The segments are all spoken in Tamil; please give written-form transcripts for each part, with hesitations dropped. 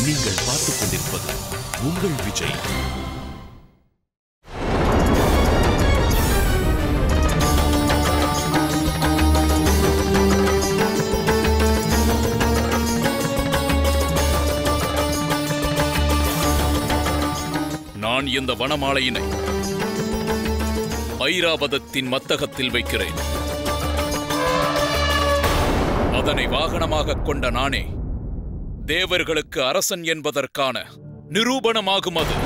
நீங்கள் பார்த்துக் கொண்டிருப்பது உங்கள் விஜய். நான் இந்த வனமாலையினை ஐராவதத்தின் மத்தகத்தில் வைக்கிறேன். அதனை வாகனமாக கொண்ட நானே தேவர்களுக்கு அரசன் என்பதற்கான நிரூபணமாகும். அது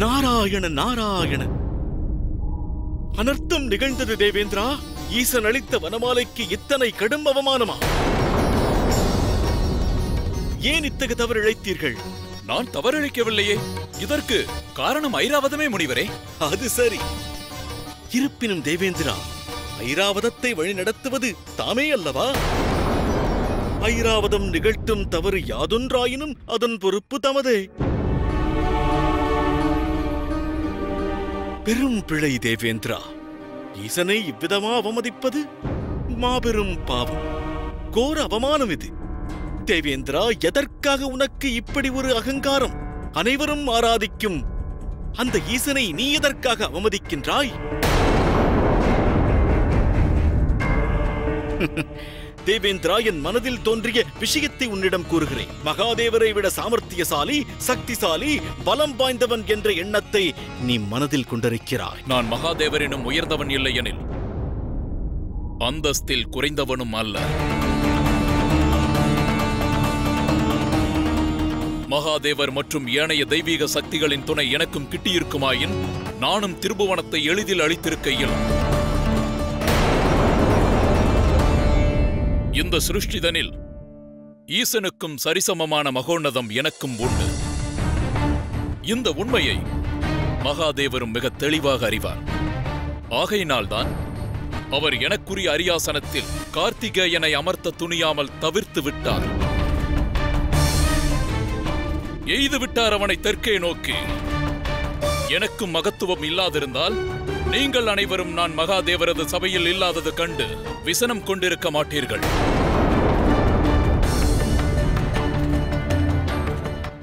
நாராயண நாராயண. அனர்த்தம் நிகழ்ந்தது தேவேந்திரா. ஈசன் அளித்த வனமாலைக்கு இத்தனை கடும் அவமானமா? ஏன் இத்தகைய தவறு இழைத்தீர்கள்? நான் தவறிழைக்கவில்லையே. இதற்கு காரணம் ஐராவதமே முனிவரே. அது சரி. இருப்பினும் தேவேந்திரா, ஐராவதத்தை வழிநடத்துவது தாமே அல்லவா? ஐராவதம் நிகழ்த்தும் தவறு யாதொன்றாயினும் அதன் பொறுப்பு தமதே. பெரும் பிழை தேவேந்திரா. ஈசனை இவ்விதமா அவமதிப்பது மாபெரும் பாவம், கோர அவமானம் இது. தேவேந்திரா, எதற்காக உனக்கு இப்படி ஒரு அகங்காரம்? அனைவரும் ஆராதிக்கும் அந்த ஈசனை நீ எதற்காக அவமதிக்கின்றாய்? தேவேந்திரா, என் மனதில் தோன்றிய விஷயத்தை உன்னிடம் கூறுகிறேன். மகாதேவரை விட சாமர்த்தியசாலி, சக்திசாலி, பலம் வாய்ந்தவன் என்ற எண்ணத்தை நீ மனதில் கொண்டிருக்கிறாய். நான் மகாதேவரினும் உயர்ந்தவன் இல்லை எனில் அந்தஸ்தில் குறைந்தவனும் அல்ல. மகாதேவர் மற்றும் ஏனைய தெய்வீக சக்திகளின் துணை எனக்கும் கிட்டியிருக்குமாயின் நானும் திருபுவனத்தை எளிதில் அளித்திருக்க இயலும். இந்த சிருஷ்டிதனில் ஈசனுக்கும் சரிசமமான மகோன்னதம் எனக்கும் உண்டு. இந்த உண்மையை மகாதேவரும் மிக தெளிவாக அறிவார். ஆகையினால்தான் அவர் எனக்குரிய அரியாசனத்தில் கார்த்திகேயனை அமர்த்த துணியாமல் தவிர்த்து விட்டார். எய்து விட்டார் அவனை தெற்கே நோக்கி. எனக்கும் மகத்துவம் இல்லாதிருந்தால் நீங்கள் அனைவரும் நான் மகாதேவரது சபையில் இல்லாதது கண்டு விசனம் கொண்டிருக்க மாட்டீர்கள்.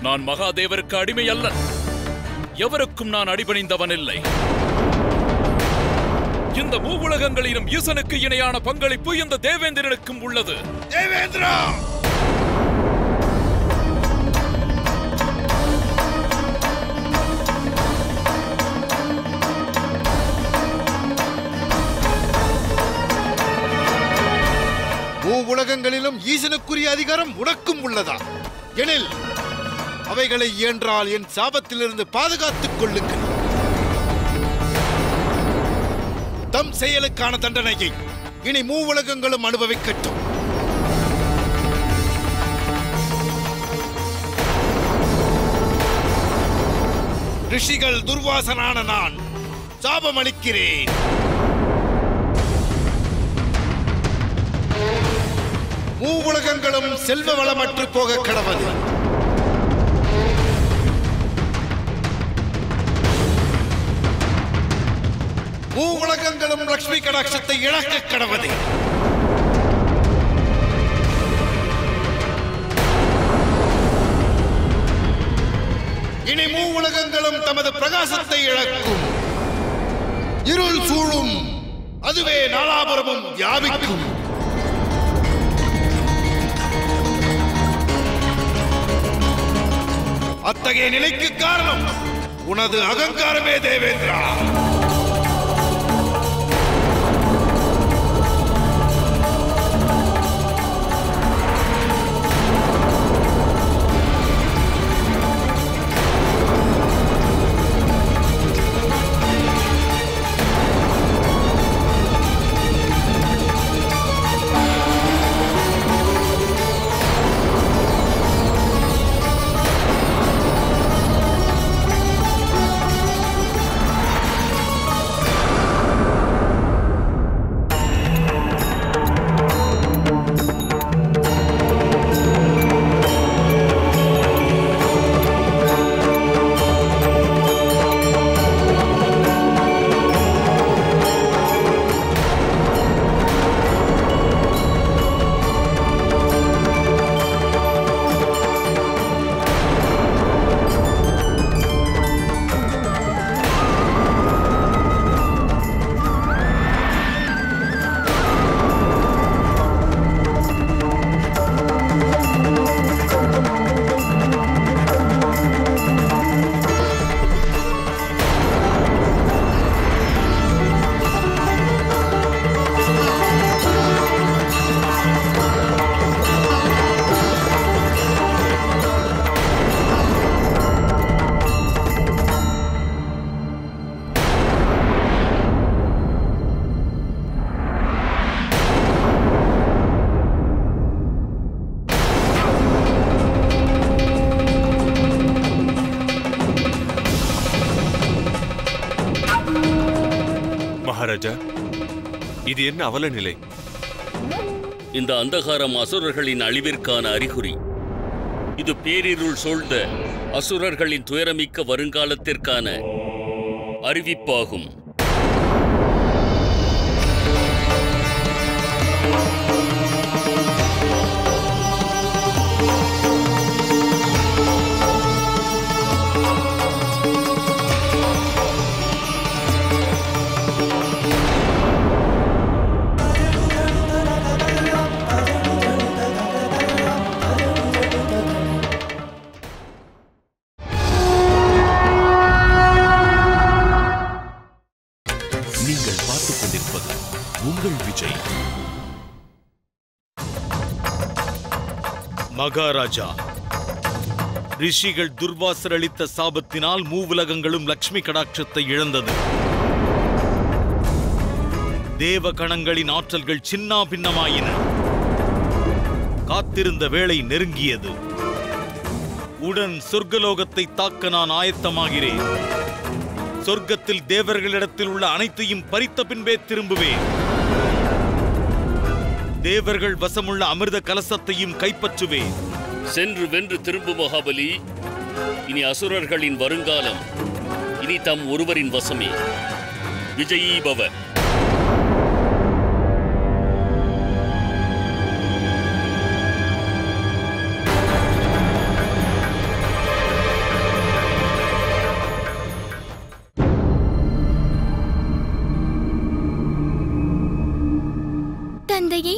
நான் மகாதேவருக்கு அடிமை அல்ல. எவருக்கும் நான் அடிபணிந்தவன் இல்லை. இந்த மூவுலகங்களிலும் ஈசனுக்கு இணையான பங்களிப்பு இந்த தேவேந்திரனுக்கும் உள்ளது. தேவேந்திரா! உலகங்களிலும் ஈசனுக்குரிய அதிகாரம் உனக்கும் உள்ளதா? எனில் அவைகளை இயன்றால் என் சாபத்திலிருந்து பாதுகாத்துக் கொள்ளுங்கள். தம் செயலுக்கான தண்டனையை இனி மூவுலகங்களும் அனுபவிக்கட்டும். ரிஷிகள் துர்வாசனான நான் சாபம் அளிக்கிறேன். மூவுலகங்களும் செல்வ வளமற்று போக கடவது. மூவுலகங்களும் லட்சுமி கடாட்சத்தை இழக்க கடவது. இனி மூவுலகங்களும் தமது பிரகாசத்தை இழக்கும். இருள் சூழும். அதுவே நாலாபுரமும் வியாபிக்கும். அத்தகைய நிலைக்கு காரணம் உனது அகங்காரமே தேவேந்திரா. இது என்ன அவல நிலை? இந்த அந்தகாரம் அசுரர்களின் அழிவிற்கான அறிகுறி. இது பேரிருள் சூழ்ந்த அசுரர்களின் துயரமிக்க வருங்காலத்திற்கான அறிவிப்பாகும். நீங்கள் பார்த்துக் கொண்டிருப்பது உங்கள் விஜய். மகாராஜா, ரிஷிகள் துர்வாசர் அளித்த சாபத்தினால் மூவுலகங்களும் லக்ஷ்மி கடாட்சத்தை இழந்தது. தேவ கணங்களின் ஆற்றல்கள் சின்னா பின்னமாயின. காத்திருந்த வேளை நெருங்கியது. உடன் சொர்க்கலோகத்தை தாக்க நான் ஆயத்தமாகிறேன். சொர்க்கத்தில் தேவர்களிடத்தில் உள்ள அனைத்தையும் பறித்த பின்பே திரும்புவேன். தேவர்கள் வசமுள்ள அமிர்த கலசத்தையும் கைப்பற்றுவேன். சென்று வென்று திரும்பு மகாபலி. இனி அசுரர்களின் வருங்காலம் இனி தம் ஒருவரின் வசமே. விஜயீ பவ. தந்தையே,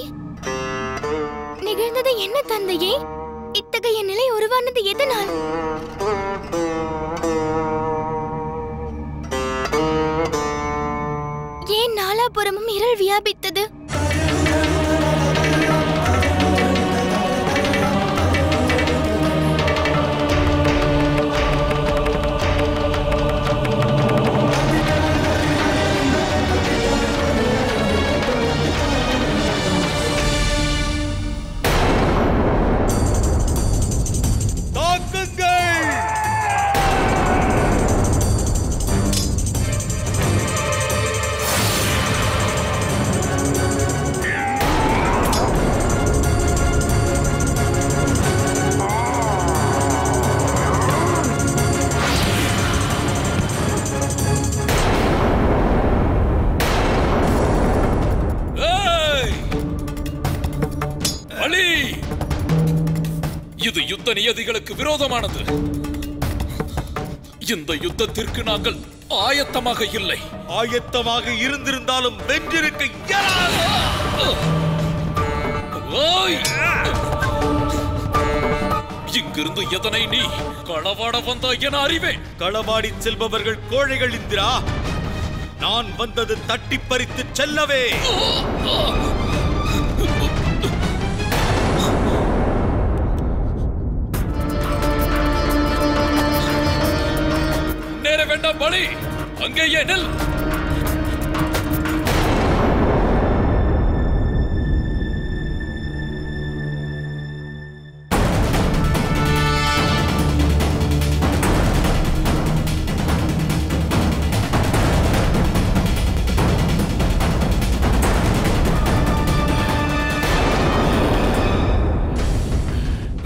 நிகழ்ந்தது என்ன தந்தையே? இத்தகைய நிலை உருவானது எதனால்? ஏன் நாலாபுறமும் இருள் வியாபித்தது? இது யுத்த நியதிகளுக்கு விரோதமானது. இந்த யுத்தத்திற்கு நாங்கள் ஆயத்தமாக இல்லை. ஆயத்தமாக இருந்திருந்தாலும் வென்றிருக்க இங்கிருந்து எதனை நீ களவாட வந்தாய் என அறிவேன். களவாடி செல்பவர்கள் கோழைகள் இந்திரா. நான் வந்தது தட்டி பறித்து செல்லவே. நேர வேண்டாம் பலி, அங்கேயே நெல்.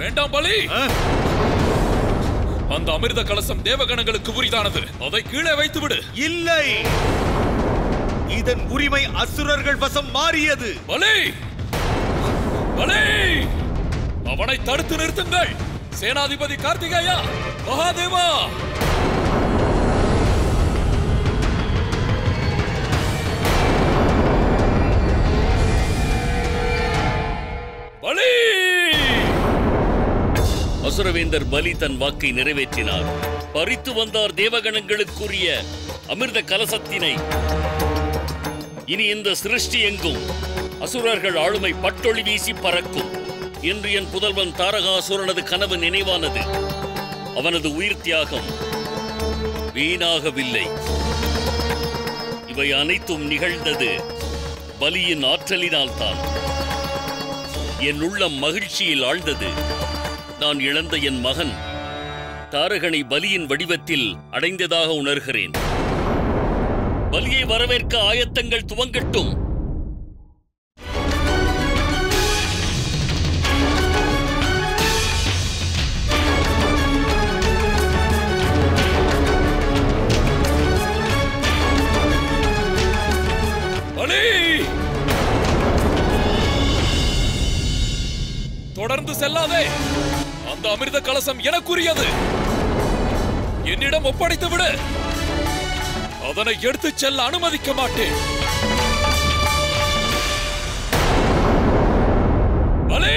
வேண்டாம் பலி, அந்த அமிர்த கலசம் தேவகணங்களுக்கு உரிதானது. அதை கீழே வைத்து விடு. இல்லை, இதன் உரிமை அசுரர்கள் வசம் மாறியது. பலி, பலி, அவனை தடுத்து நிறுத்துங்கள். சேனாதிபதி கார்த்திகேயா, மகாதேவா. பலி! அசுரவேந்தர் பலி தன் வாக்கை நிறைவேற்றினார். பறித்து வந்தார் தேவகணங்களுக்குரிய அமிர்த கலசத்தினை. இனி இந்த சிருஷ்டி எங்கும் அசுரர்கள் ஆளுமை பட்டொளி வீசி பறக்கும். இன்று என் புதல்வன் தாரகாசுரனது கனவு நினைவானது. அவனது உயிர் தியாகம் வீணாகவில்லை. இவை அனைத்தும் நிகழ்ந்தது பலியின் ஆற்றலினால்தான். என் உள்ளம் மகிழ்ச்சியில் ஆழ்ந்தது. நான் இழந்த என் மகன் தாரகனை பலியின் வடிவத்தில் அடைந்ததாக உணர்கிறேன். பலியை வரவேற்க ஆயத்தங்கள் துவங்கட்டும். தொடர்ந்து செல்லாதே. அந்த அமிர்த கலசம் எனக்குரியது. என்னிடம் ஒப்படைத்து விடு. அதனை எடுத்துச் செல்ல அனுமதிக்க மாட்டேன். பலி!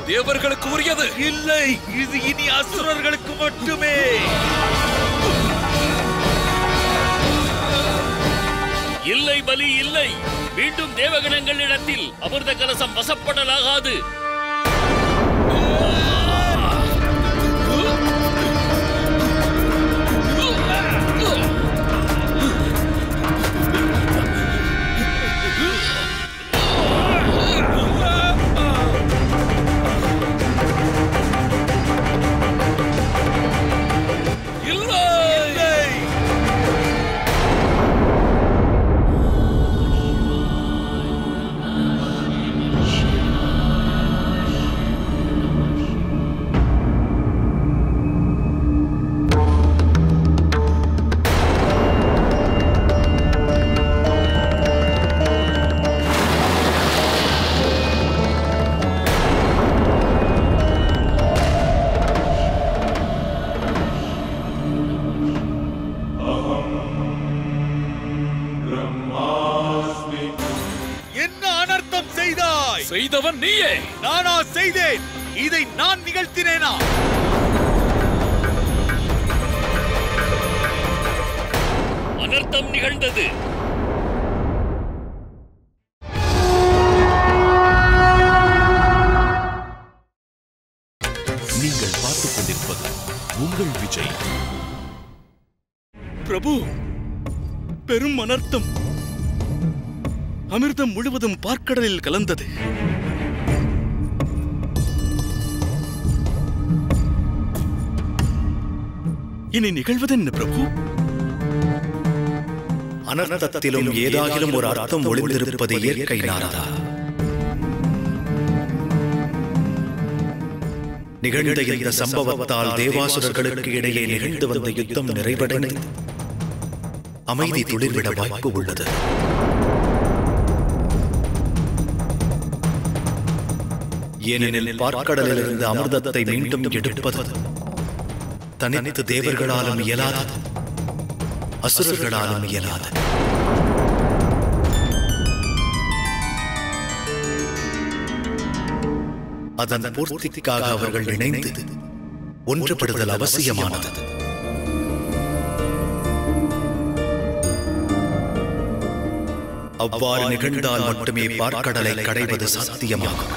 தேவர்களுக்கு உரியது இல்லை, இது இனி அசுரர்களுக்கு மட்டுமே. இல்லை பலி, இல்லை. மீண்டும் தேவகணங்களிடத்தில் அமிர்த கலசம் வசப்படலாகாது. செய்தவன் நீயே. நானா செய்தேன்? இதை நான் நிகழ்த்தினேனா? அனர்த்தம் நிகழ்ந்தது. நீங்கள் பார்த்துக் கொண்டிருப்பது உங்கள் விஜய். பிரபு, பெரும் அனர்த்தம். அமிர்தம் முழுவதும் பார்க்கடலில் கலந்தது. இனி நிகழ்வதென்ன பிரபு? அனர்த்தத்திலும் ஏதாகிலும் ஒரு அர்த்தம் ஒளிந்திருப்பது இயற்கை நாரதா. நிகழ்ந்த இந்த சம்பவத்தால் தேவாசுரர்களுக்கு இடையே நிகழ்ந்து வந்த யுத்தம் நிறைவடைந்து அமைதி துளிர்விட வாய்ப்பு உள்ளது. ஏனெனில் பார்க்கடலிலிருந்து அமிர்தத்தை மீண்டும் எடுப்பது தனித்து தேவர்களாலும் இயலாது, அசுரர்களாலும் இயலாது. அதன் பூர்த்திக்காக அவர்கள் இணைந்து ஒன்றுபடுதல் அவசியமானது. அவ்வாறு நிகழ்ந்தால் மட்டுமே பார்க்கடலை கடைவது சாத்தியமாகும்.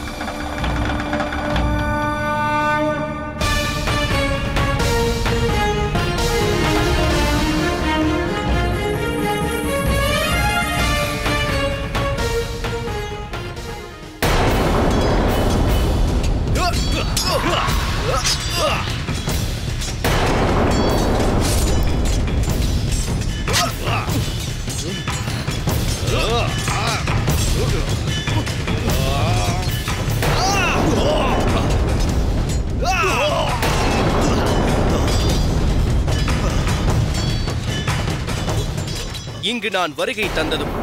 இங்கு நான் வருகை தந்ததும்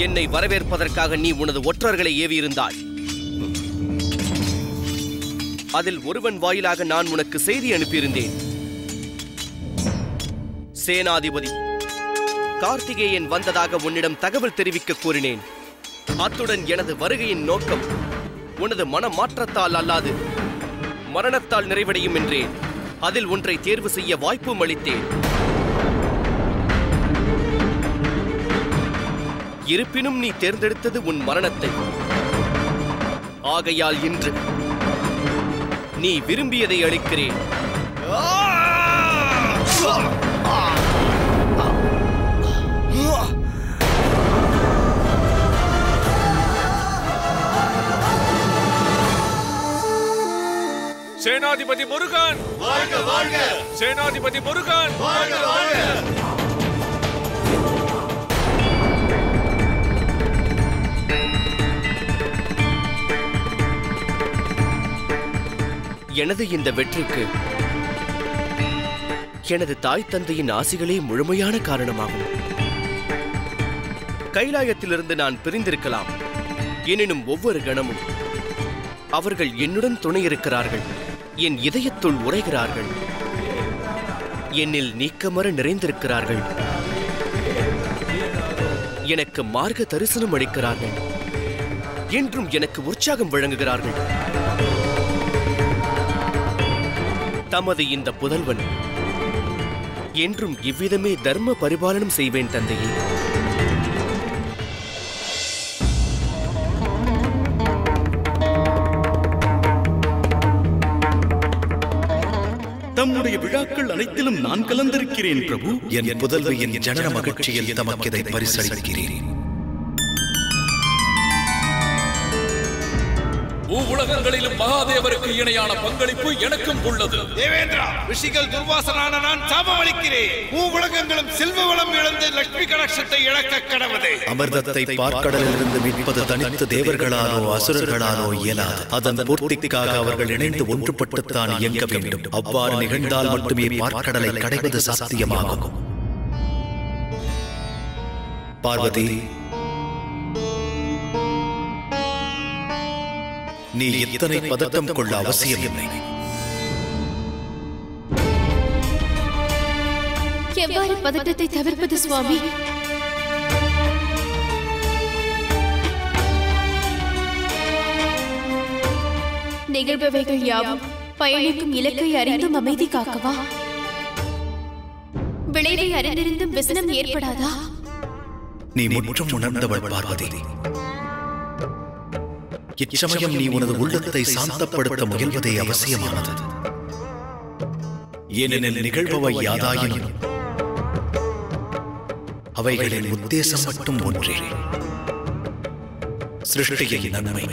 என்னை வரவேற்பதற்காக நீ உனது ஒற்றர்களை ஏவியிருந்தாய். அதில் ஒருவன் வாயிலாக நான் உனக்கு செய்தி அனுப்பியிருந்தேன். சேனாதிபதி கார்த்திகேயன் வந்ததாக உன்னிடம் தகவல் தெரிவிக்க கூறினேன். அத்துடன் எனது வருகையின் நோக்கம் உனது மனமாற்றத்தால் அல்லாது மரணத்தால் நிறைவடையும் என்றேன். அதில் ஒன்றை தேர்வு செய்ய வாய்ப்பும் அளித்தேன். இருப்பினும் நீ தேர்ந்தெடுத்தது உன் மரணத்தை. ஆகையால் இன்று நீ விரும்பியதை அளிக்கிறேன். சேனாதிபதி முருகன் வாழ்க வாழ்க! சேனாதிபதி முருகன் வாழ்க வாழ்க! எனது இந்த வெற்றிக்கு எனது தாய் தந்தையின் ஆசிகளே முழுமையான காரணமாகும். கைலாயத்திலிருந்து நான் பிரிந்திருக்கலாம், எனினும் ஒவ்வொரு கணமும் அவர்கள் என்னுடன் துணையிருக்கிறார்கள். என் இதயத்துள் உரைகிறார்கள். என்னில் நீக்கமற நிறைந்திருக்கிறார்கள். எனக்கு மார்க்க தரிசனம் அளிக்கிறார்கள். என்றும் எனக்கு உற்சாகம் வழங்குகிறார்கள். தமது இந்த புதல்வன் என்றும் இவ்விதமே தர்ம பரிபாலனம் செய்வேன் தந்தையே. தம்முடைய விழாக்கள் அனைத்திலும் நான் கலந்திருக்கிறேன் பிரபு. என் புதல்வியின் ஜனன மகிழ்ச்சியில் தமக்கு இதை பரிசளிக்கிறேன். உலகங்களிலும் மகாதேவருக்கு இணையான பங்களிப்பு எனக்கும் உள்ளது. தேவேந்திரா, ரிஷிகள் துர்வாசனான நான் சாபம் அளிக்கிறேன். உலகங்களும் செல்வ வளம் இழந்து லட்சுமி கடாட்சத்தை இழக்க கடவுது. அமிர்தத்தை பார்க்கடலிலிருந்து மீட்பது தனித்து தேவர்களாலோ அசுரர்களாலோ இயலாது. அதன் பூர்த்திக்காக அவர்கள் இணைந்து ஒன்றுபட்டுத்தான் இயங்க வேண்டும். அவ்வாறு நிகழ்ந்தால் மட்டுமே பார்க்கடலை கடைவது சாத்தியமாகும். பார்வதி, நீ இத்தனை பதட்டம் கொள்ள அவசியமில்லை. எவ்வாறு பதட்டத்தை தவிர்ப்பது சுவாமி? நிகழ்பவைகள் யாவும் பயணிக்கும் இலக்கை அறிந்தும் அமைதி காக்கவா? விளைவை அறிந்திருந்தும் விசனம் ஏற்படாதா? நீ முற்றும் உணர்ந்தவள் பார்வதி. இச்சமயம் நீ உனது உள்ளத்தை சாந்தப்படுத்த முயல்வதே அவசியமானது. ஏனெனில் நிகழ்பவை யாதாயினும் அவைகளின் உத்தேசம் மட்டும் ஒன்றே: சிருஷ்டியின் நன்மை.